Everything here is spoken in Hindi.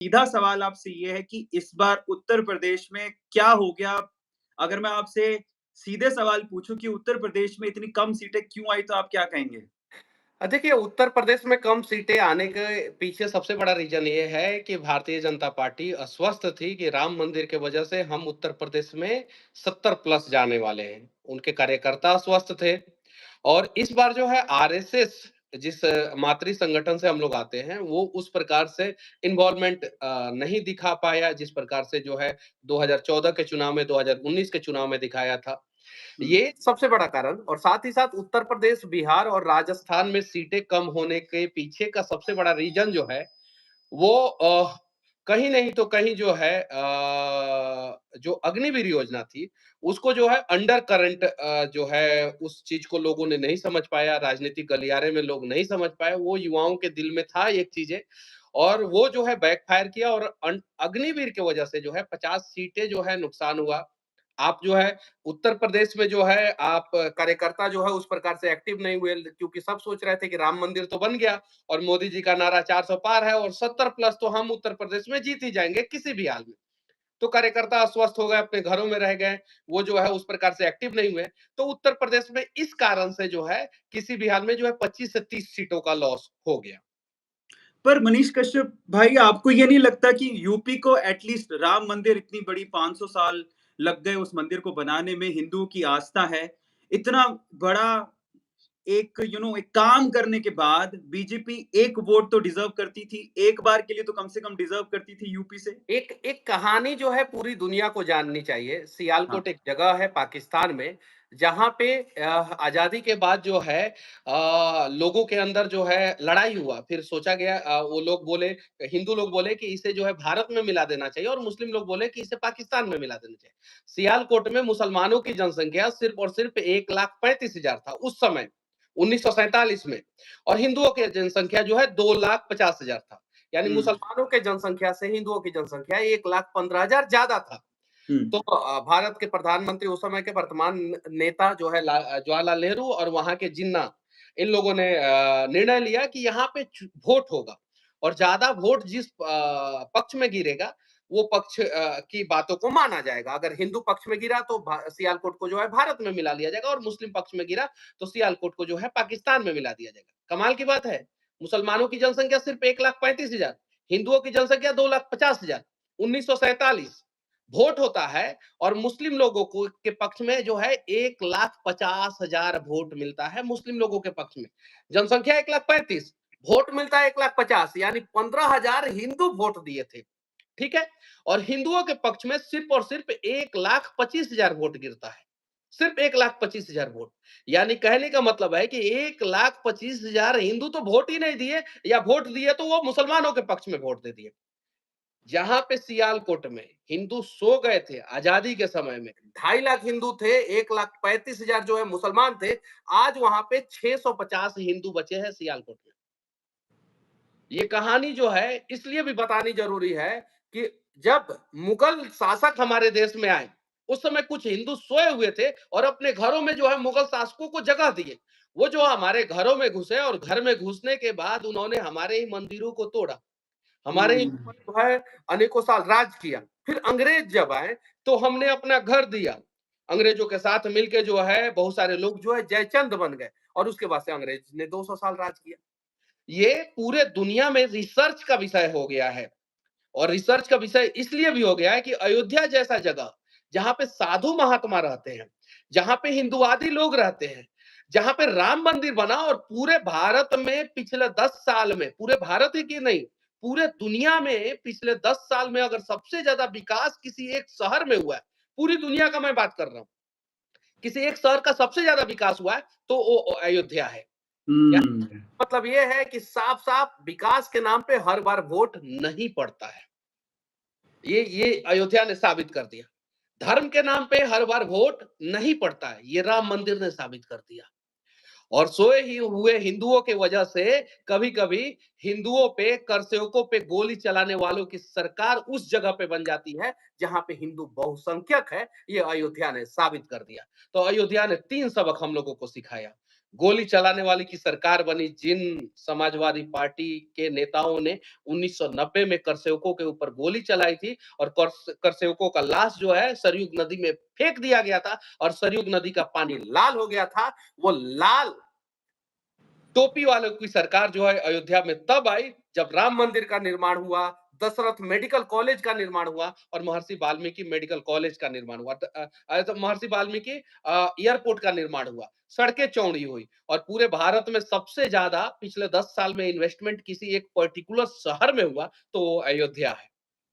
सीधा सवाल आपसे ये है कि इस बार उत्तर प्रदेश में क्या हो गया? अगर मैं आपसे सीधे सवाल पूछूँ कि उत्तर प्रदेश में इतनी कम सीटें क्यों आई, तो आप क्या कहेंगे? देखिए, उत्तर प्रदेश में कम सीटें आने के पीछे सबसे बड़ा रीज़न ये है कि भारतीय जनता पार्टी अस्वस्थ थी कि राम मंदिर के वजह से हम उत्तर प्रदेश में 70 प्लस जाने वाले हैं। उनके कार्यकर्ता अस्वस्थ थे और इस बार जो है आरएसएस जिस मातृ संगठन से हम लोग आते हैं, वो उस प्रकार से इन्वॉल्वमेंट नहीं दिखा पाया, जिस प्रकार से जो है 2014 के चुनाव में, 2019 के चुनाव में दिखाया था। हुँ। ये सबसे बड़ा कारण और साथ ही साथ उत्तर प्रदेश, बिहार और राजस्थान में सीटें कम होने के पीछे का सबसे बड़ा रीज़न जो है, वो कहीं नहीं तो कहीं जो है जो अग्निवीर योजना थी, उसको जो है अंडर करंट जो है उस चीज़ को लोगों ने नहीं समझ पाया, राजनीतिक गलियारे में लोग नहीं समझ पाए, वो युवाओं के दिल में था एक चीज़ें और वो जो है बैकफायर किया और अग्निवीर की वजह से जो है 50 सीटें जो है नुकसान हुआ। आप जो है उत्तर प्रदेश में जो है आप कार्यकर्ता जो है उस प्रकार से एक्टिव नहीं हुए क्योंकि सब सोच रहे थे कि राम मंदिर तो बन गया और मोदी जी का नारा 400 पार है और 70 प्लस तो हम उत्तर प्रदेश में जीत ही जाएँगे किसी भी हाल में। तो कार्यकर्ता अस्वस्थ हो गए, अपने घरों में रह गए, वो जो है उस प्रकार से एक्टिव नहीं हुए। तो उत्तर प्रदेश में इस कारण से जो है किसी भी हाल में जो है 25 से 30 सीटों का लॉस हो गया। पर मनीष कश्यप भाई, आपको ये नहीं लगता कि यूपी को एटलीस्ट राम मंदिर, इतनी बड़ी 500 साल लग गए उस मंदिर को बनाने में, हिंदुओं की आस्था है। इतना बड़ा एक एक काम करने के बाद बीजेपी 1 वोट तो डिज़र्व करती थी, एक बार के लिए तो कम से कम डिज़र्व करती थी यूपी से। एक एक कहानी जो है पूरी दुनिया को जाननी चाहिए। हाँ, सियालकोट एक जगह है पाकिस्तान में, जहाँ पे आज़ादी के बाद जो है लोगों के अंदर जो है लड़ाई हुआ। फिर सोचा गया वो लोग बोले हिंदू लोग बोले कि इसे जो है भारत में मिला देना चाहिए और मुस्लिम लोग बोले कि इसे पाकिस्तान में मिला देना चाहिए। सियालकोट में मुसलमानों की जनसंख्या सिर्फ़ और सिर्फ़ 1,35,000 था उस समय, 1947 में और हिंदुओं की जनसंख्या जो है 2,50,000 था। यानी हुँ, मुसलमानों के जनसंख्या से हिंदुओं की जनसंख्या 1,15,000 ज़्यादा था। हुँ, तो भारत के प्रधानमंत्री उस समय के वर्तमान नेता जो है जवाहरलाल नेहरू और वहाँ के जिन्ना, इन लोगों ने निर्णय लिया कि यहाँ पे वोट होगा और ज़्यादा वोट जिस पक्ष में गिरेगा, वो पक्ष की बातों को माना जाएगा। अगर हिंदू पक्ष में गिरा तो सियालकोट को जो है भारत में मिला लिया जाएगा और मुस्लिम पक्ष में गिरा तो सियालकोट को जो है पाकिस्तान में मिला दिया जाएगा। कमाल की बात है, मुसलमानों की जनसंख्या सिर्फ 1,35,000, हिंदुओं की जनसंख्या 2,50,000, 1947 वोट होता है और मुस्लिम लोगों को के पक्ष में जो है 1,50,000 वोट मिलता है मुस्लिम लोगों के पक्ष में। जनसंख्या 1,35,000 वोट मिलता है 1,50,000 यानी 15,000 हिंदू वोट दिए थे। ठीक है? और हिंदुओं के पक्ष में सिर्फ़ और सिर्फ़ 1,25,000 वोट गिरता है। सिर्फ़ 1,25,000 वोट। यानी कहने का मतलब है कि 1,25,000 हिंदू तो वोट ही नहीं दिए या वोट दिए तो वो मुसलमानों के पक्ष में वोट दे दिए। जहाँ पे सियालकोट में हिंदू सो गए थे आज़ादी के समय में, 2.5 लाख हिंदू थे, 1,35,000 जो है मुसलमान थे, आज वहाँ पे 650 हिंदू बचे हैं सियालकोट में। ये कहानी जो है इसलिए भी बतानी ज़रूरी है कि जब मुगल शासक हमारे देश में आए, उस समय कुछ हिंदू सोए हुए थे और अपने घरों में जो है मुगल शासकों को जगह दिए। वो जो हमारे घरों में घुसे और घर में घुसने के बाद उन्होंने हमारे ही मंदिरों को तोड़ा। हमारे ही हुँ, ऊपर जो है अनेकों साल राज किया। फिर अंग्रेज जब आए तो हमने अपना घर दिया। अंग्रेजों के साथ मिलके जो है बहुत सारे लोग जो है जयचंद बन गए और उसके बाद से अंग्रेज ने 200 साल राज किया। ये पूरे दुनिया में रिसर्च का विषय हो गया है और रिसर्च का विषय इसलिए भी हो गया है कि अयोध्या जैसा जगह, जहाँ पे साधु महात्मा रहते हैं, जहाँ पे हिंदुवादी लोग रहते हैं, जहाँ पे राम मंदिर बना और पूरे भारत में पिछले 10 साल में, पूरे भारत ही की नहीं, पूरे दुनिया में पिछले 10 साल में अगर सबसे ज़्यादा विकास किसी एक शहर में हुआ है, पूरी दुनिया का मैं बात कर रहा हूँ, किसी एक शहर का सबसे ज़्यादा विकास हुआ है, तो वो अयोध्या है। या हुँ। मतलब ये है कि साफ-साफ विकास के नाम पे हर बार वोट नहीं पड़ता है। ये अयोध्या ने साबित कर दिया। धर्म के नाम पे हर बार वोट नहीं पड़ता है, ये राम मंदिर ने साबित कर दिया। और सोए ही हुए हिंदुओं की वजह से कभी-कभी हिंदुओं पे, करसेवकों पे गोली चलाने वालों की सरकार उस जगह पे बन जाती है, जहाँ पे हिंदू बहुसंख्यक है, ये अयोध्या ने साबित कर दिया। तो अयोध्या ने 3 सबक हम लोगों को सिखाया। गोली चलाने वाली की सरकार बनी। जिन समाजवादी पार्टी के नेताओं ने 1990 में करसेवकों के ऊपर गोली चलाई थी और करसेवकों का लाश जो है सरयूग नदी में फेंक दिया गया था और सरयूग नदी का पानी लाल हो गया था, वो लाल टोपी वालों की सरकार जो है अयोध्या में तब आई जब राम मंदिर का निर्माण हुआ, दशरथ मेडिकल कॉलेज का निर्माण हुआ और महर्षि वाल्मीकि मेडिकल कॉलेज का निर्माण हुआ। तो महर्षि वाल्मीकि एयरपोर्ट का निर्माण हुआ, सड़कें चौड़ी हुई और पूरे भारत में सबसे ज्यादा पिछले 10 साल में इन्वेस्टमेंट किसी एक पर्टिकुलर शहर में हुआ तो वो अयोध्या है।